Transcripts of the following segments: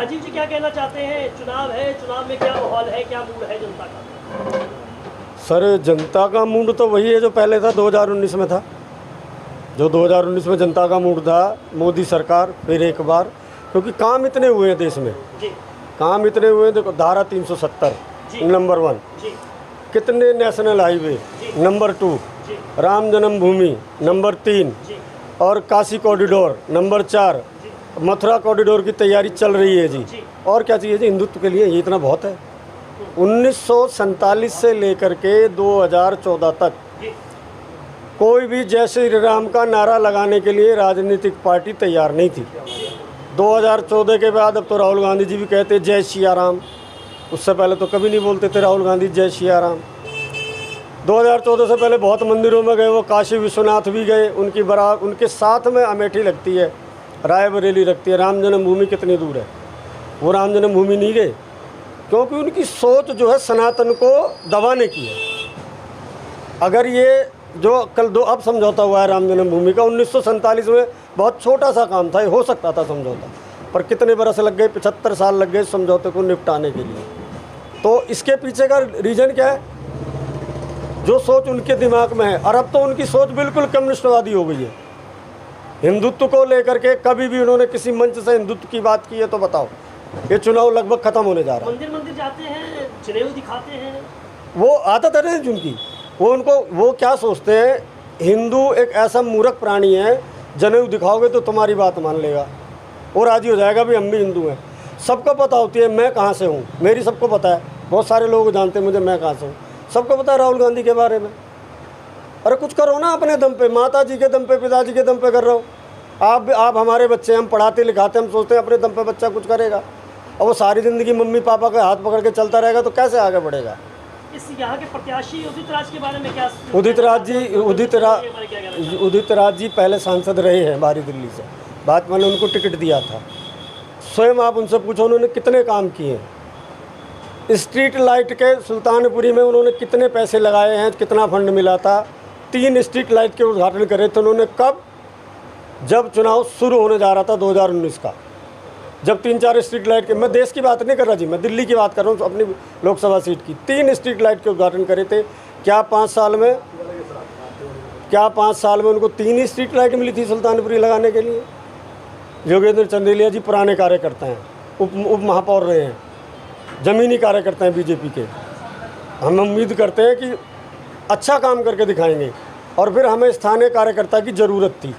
राजीव जी क्या कहना चाहते हैं? चुनाव है, चुनाव में क्या माहौल है, क्या मूड है जनता का? सर जनता का मूड तो वही है जो पहले था, 2019 में था। जो 2019 में जनता का मूड था, मोदी सरकार फिर एक बार, क्योंकि काम इतने हुए हैं देश में, जी काम इतने हुए हैं। देखो धारा 370 नंबर 1, जी कितने नेशनल हाईवे नंबर 2, जी राम जन्मभूमि नंबर 3 जी और Kashi corridor number 4, Mathura corridor की तैयारी चल रही है जी। जी। और क्या चाहिए जी हिंदुत्व के लिए? ये इतना बहुत है। 1947 से लेकर के 2014 तक जी कोई भी जय श्री राम का नारा लगाने के लिए राजनीतिक पार्टी तैयार नहीं थी। 2014 के बाद अब तो राहुल गांधी जी भी कहते जय सिया राम, उससे पहले तो कभी नहीं बोलते थे राहुल गांधी जय सिया राम। 2014 से पहले बहुत मंदिरों में गए, वो काशी विश्वनाथ भी गए, उनकी बारात उनके साथ में अमेठी लगती है, रायबरेली लगती है। राम जन्मभूमि कितनी दूर है, वो राम जन्मभूमि नहीं गए, क्योंकि उनकी सोच जो है सनातन को दबाने की है। अगर ये जो कल दो अब समझौता हुआ है राम जन्मभूमि का, 1947 में बहुत छोटा सा काम था, ये हो सकता था समझौता, पर कितने बरस लग गए, 75 साल लग गए समझौते को निपटाने के लिए। तो इसके पीछे का रीज़न क्या है? जो सोच उनके दिमाग में है। और अब तो उनकी सोच बिल्कुल कम्युनिस्टवादी हो गई है। हिंदुत्व को लेकर के कभी भी उन्होंने किसी मंच से हिंदुत्व की बात की है तो बताओ? ये चुनाव लगभग खत्म होने जा रहा है। मंदिर मंदिर जाते हैं, जनेऊ दिखाते हैं, वो आदत है ना जिनकी, वो क्या सोचते हैं, हिंदू एक ऐसा मूर्ख प्राणी है, जनेऊ दिखाओगे तो तुम्हारी बात मान लेगा, वो राजी हो जाएगा भी हम भी हिंदू हैं। सबको पता होती है मैं कहाँ से हूँ, मेरी सबको पता है, बहुत सारे लोग जानते हैं मुझे मैं कहाँ से हूँ, सबको पता है राहुल गांधी के बारे में। अरे कुछ करो ना अपने दम पे, माता जी के दम पे, पिताजी के दम पे कर रहे हो। आप हमारे बच्चे, हम पढ़ाते लिखाते, हम सोचते हैं अपने दम पे बच्चा कुछ करेगा, और वो सारी ज़िंदगी मम्मी पापा का हाथ पकड़ के चलता रहेगा तो कैसे आगे बढ़ेगा? इस यहाँ के प्रत्याशी उदित राज के बारे में क्या? उदित राज जी पहले सांसद रहे हैं बाहरी दिल्ली से, बाद मैंने उनको टिकट दिया था। स्वयं आप उनसे पूछो उन्होंने कितने काम किए। स्ट्रीट लाइट के सुल्तानपुरी में उन्होंने कितने पैसे लगाए हैं, कितना फंड मिला था। 3 स्ट्रीट लाइट के उद्घाटन करे थे उन्होंने। कब? जब चुनाव शुरू होने जा रहा था 2019 का, जब 3-4 स्ट्रीट लाइट के, मैं देश की बात नहीं कर रहा जी, मैं दिल्ली की बात कर रहा हूँ, अपनी लोकसभा सीट की। 3 स्ट्रीट लाइट के उद्घाटन करे थे। क्या 5 साल में उनको 3 स्ट्रीट लाइट मिली थी सुल्तानपुरी लगाने के लिए? योगेंद्र चंदेलिया जी पुराने कार्यकर्ता हैं, उप महापौर रहे हैं, ज़मीनी कार्यकर्ता हैं बीजेपी के। हम उम्मीद करते हैं कि अच्छा काम करके दिखाएंगे, और फिर हमें स्थानीय कार्यकर्ता की ज़रूरत थी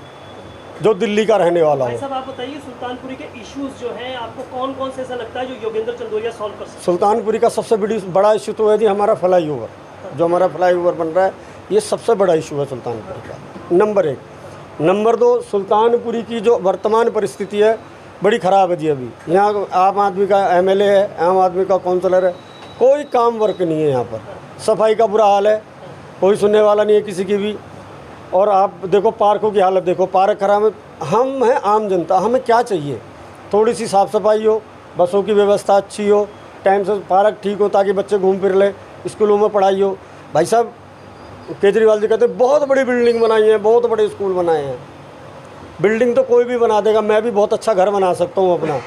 जो दिल्ली का रहने वाला हो। भाई साहब आप बताइए, सुल्तानपुरी के इश्यूज जो हैं आपको कौन कौन से ऐसा लगता है जो योगेंद्र चंदोलिया सॉल्व कर सकते हैं? सुल्तानपुरी का सबसे बड़ा इशू तो है जी हमारा फ्लाई ओवर, जो हमारा फ्लाई ओवर बन रहा है, ये सबसे बड़ा इशू है सुल्तानपुरी का, नंबर 1। नंबर 2, सुल्तानपुरी की जो वर्तमान परिस्थिति है बड़ी ख़राब है जी। अभी यहाँ आम आदमी का MLA है, आम आदमी का काउंसलर है, कोई काम वर्क नहीं है यहाँ पर। सफाई का बुरा हाल है, कोई सुनने वाला नहीं है किसी की भी। और आप देखो पार्कों की हालत देखो, पार्क खराब है। हम हैं आम जनता, हमें क्या चाहिए? थोड़ी सी साफ़ सफाई हो, बसों की व्यवस्था अच्छी हो, टाइम से पार्क ठीक हो ताकि बच्चे घूम फिर लें, स्कूलों में पढ़ाई हो। भाई साहब केजरीवाल जी कहते हैं बहुत बड़ी बिल्डिंग बनाई है, बहुत बड़े स्कूल बनाए हैं। बिल्डिंग तो कोई भी बना देगा, मैं भी बहुत अच्छा घर बना सकता हूँ अपना।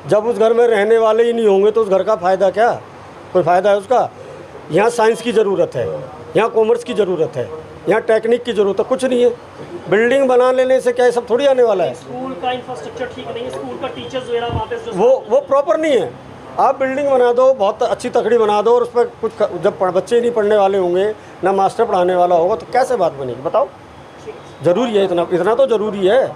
जब उस घर में रहने वाले ही नहीं होंगे तो उस घर का फ़ायदा क्या? कोई फ़ायदा है उसका? यहाँ साइंस की ज़रूरत है, यहाँ कॉमर्स की ज़रूरत है, यहाँ टेक्निक की ज़रूरत है, कुछ नहीं है। बिल्डिंग बना लेने से क्या है सब थोड़ी आने वाला है? स्कूल का इंफ्रास्ट्रक्चर ठीक नहीं है, स्कूल का टीचर्स वगैरह वहाँ पे वो प्रॉपर नहीं है। आप बिल्डिंग बना दो, बहुत अच्छी तकड़ी बना दो, और उस पर कुछ जब बच्चे नहीं पढ़ने वाले होंगे, ना मास्टर पढ़ाने वाला होगा, तो कैसे बात बनेगी बताओ? ज़रूरी है, इतना तो ज़रूरी है।